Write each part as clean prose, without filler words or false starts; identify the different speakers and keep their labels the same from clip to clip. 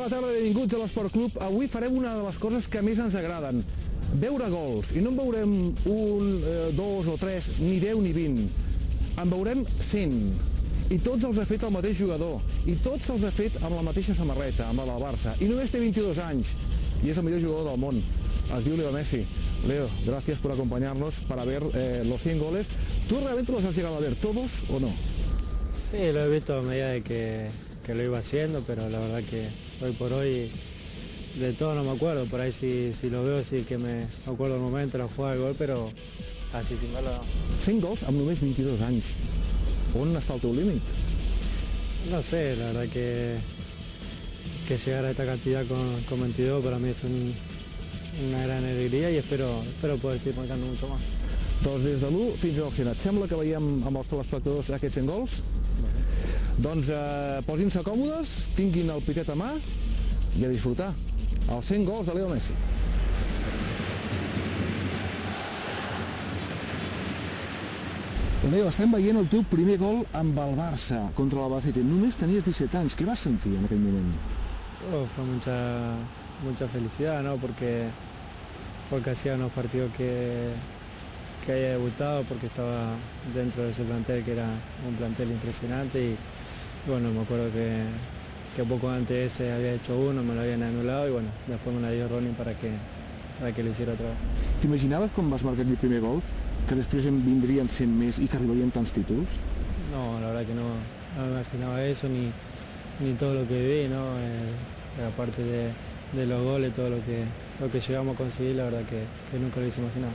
Speaker 1: Bona tarda, benvinguts a l'Esport Club. Avui farem una de les coses que més ens agraden, veure gols. I no en veurem un, dos o tres, ni 10 ni 20. En veurem 100. I tots els ha fet el mateix jugador. I tots els ha fet amb la mateixa samarreta, amb la del Barça. I només té 22 anys. Y es el mejor jugador del mundo. Es diu Leo Messi. Leo, gracias por acompañarnos para ver los 100 goles. ¿Tú realmente los has llegado a ver todos o no?
Speaker 2: Sí, lo he visto a medida de que lo iba haciendo, pero la verdad que hoy por hoy de todo no me acuerdo. Por ahí si lo veo sí que me acuerdo el momento, la jugada del gol, pero así sin verlo no.
Speaker 1: 100 gols amb només 22 anys. On està el teu límit?
Speaker 2: No sé, la verdad que llegar a esta cantidad con 22 para mí es una gran alegría y espero poder seguir marcando mucho más.
Speaker 1: Doncs des de l'1 fins al 100. Et sembla que veiem amb els telespectadors aquests 100 gols? Doncs posin-se còmodes, tinguin el pitet a mà i a disfrutar. Els 100 gols de Leo Messi. Leo, estem veient el teu primer gol amb el Barça contra l'Albacete. Només tenies 17 anys. Què vas sentir en aquell moment?
Speaker 2: Fue mucha felicidad, ¿no? Porque hacía unos partidos que había debutado, porque estaba dentro de ese plantel que era un plantel impresionante y bueno, me acuerdo que poco antes de ese había hecho uno, me lo habían anulado y bueno, después me la dio Ronnie para que lo hiciera otra vez.
Speaker 1: T'imaginaves quan vas marcar el primer gol que després en vindrien 100 més i que arribarien tants títols?
Speaker 2: No, la verdad que no me imaginaba eso ni todo lo que viví, ¿no? Aparte de los goles, todo lo que llegamos a conseguir, la verdad que nunca lo hubiese imaginado.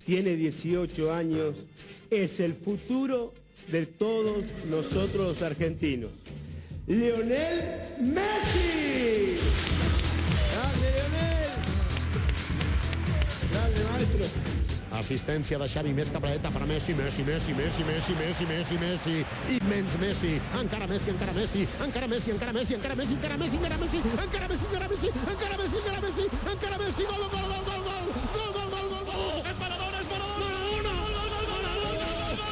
Speaker 3: Tiene 18 años, es el futuro de todos nosotros los argentinos. ¡Lionel Messi! ¡Grande, Lionel! ¡Grande, maestro!
Speaker 4: Assistència de Xavi, més cap a la dreta per a Messi, Messi, immens Messi, encara Messi, encara Messi, encara Messi, encara Messi, encara Messi, encara Messi, encara Messi, encara Messi, encara Messi, encara Messi, encara Messi, encara Messi, gol, gol, gol, gol, gol, gol, gol, gol, gol, gol, és Maradona, és Maradona,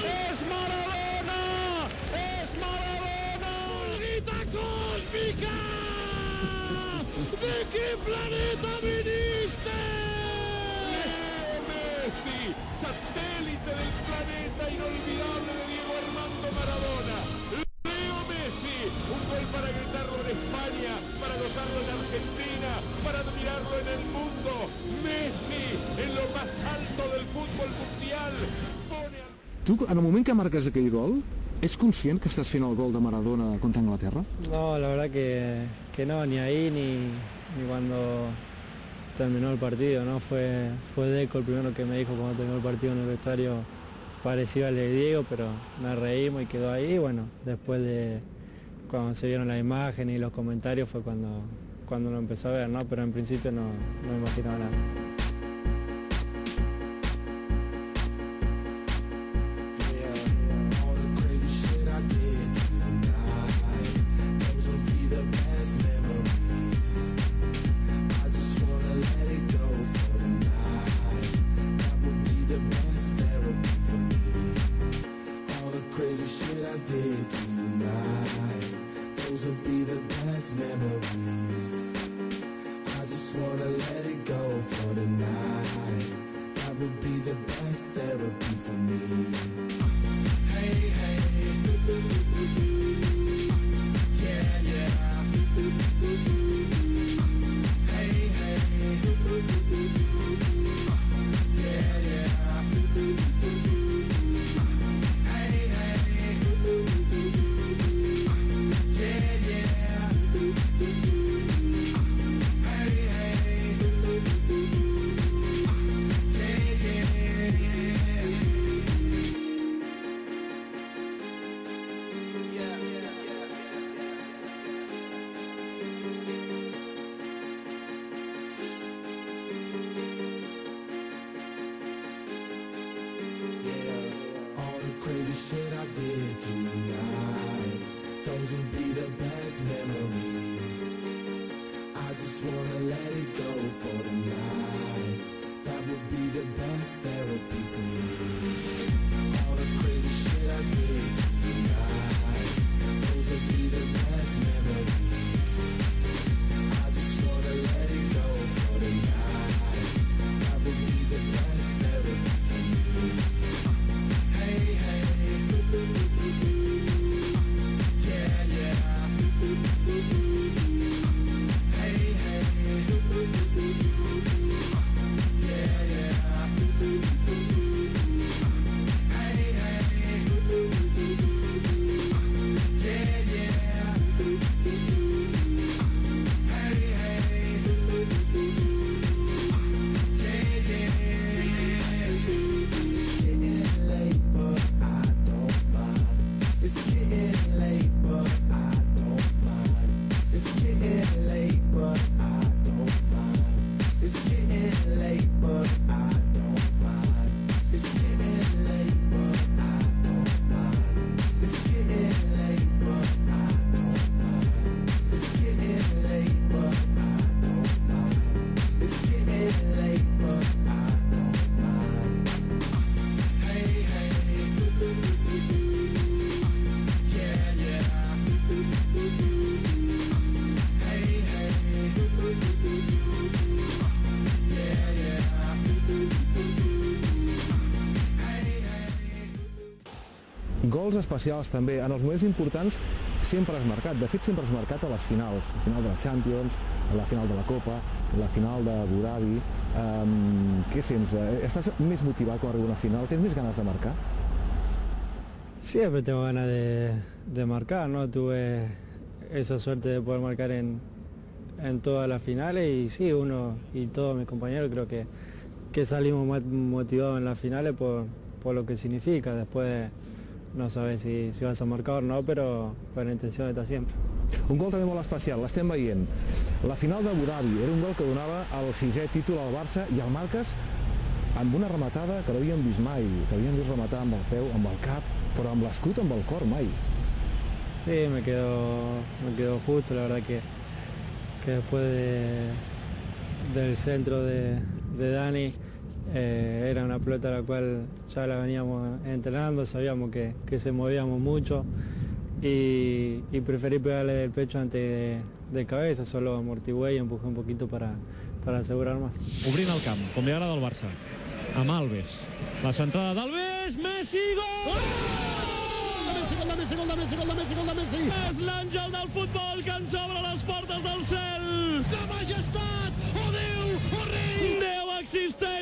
Speaker 4: és Maradona, és Maradona, bolita cósmica, ¿de qué planeta viniste? Messi, satélite del planeta inolvidable de Diego Armando Maradona.
Speaker 5: más alto del fútbol mundial.
Speaker 1: Tu, en el moment que marques aquell gol, ets conscient que estàs fent el gol de Maradona contra Anglaterra?
Speaker 2: No, la verdad que no, ni ahí ni cuando terminó el partido, ¿no? Fue Deco el primero que me dijo cuando terminó el partido en el vestuario, parecido al de Diego, pero nos reímos y quedó ahí. Bueno, después de cuando se vieron las imágenes y los comentarios fue cuando lo empezó a ver, ¿no? Pero en principio no me imaginaba nada.
Speaker 1: Gols especials també, en els moments importants sempre has marcat, de fet sempre has marcat a les finals, la final de la Champions, la final de la Copa, la final d'Abu Dhabi. Què sents? Estàs més motivat quan arriba una final? Tens més ganes de marcar?
Speaker 2: Siempre tengo ganas de marcar, ¿no? Tuve esa suerte de poder marcar en todas las finales y sí, uno y todos mis compañeros creo que salimos más motivados en las finales por lo que significa. Después no sabes si vas a marcar o no, però la intenció està sempre.
Speaker 1: Un gol també molt especial, l'estem veient. La final d'Abu Dhabi era un gol que donava el 6è títol al Barça i el marques amb una rematada que no havíem vist mai. T'havíem vist rematar amb el peu, amb el cap, però amb l'escut, amb el cor, mai.
Speaker 2: Sí, me quedó justo, la verdad que después del centro de Dani era una pelota a la cual ya la veníamos entrenando, sabíamos que se movíamos mucho y preferí pegarle del pecho antes de cabeza, solo amortigué y empujé un poquito para asegurar más.
Speaker 6: Obrint el camp, com li agrada al Barça, amb Alves, la centrada d'Alves, Messi, gol!
Speaker 4: Gol de Messi, gol de Messi, gol de Messi, gol de Messi!
Speaker 6: És l'àngel del futbol que ens obre les portes del cel!
Speaker 4: Sa majestat, oh Déu, oh rei!
Speaker 6: Déu existeix!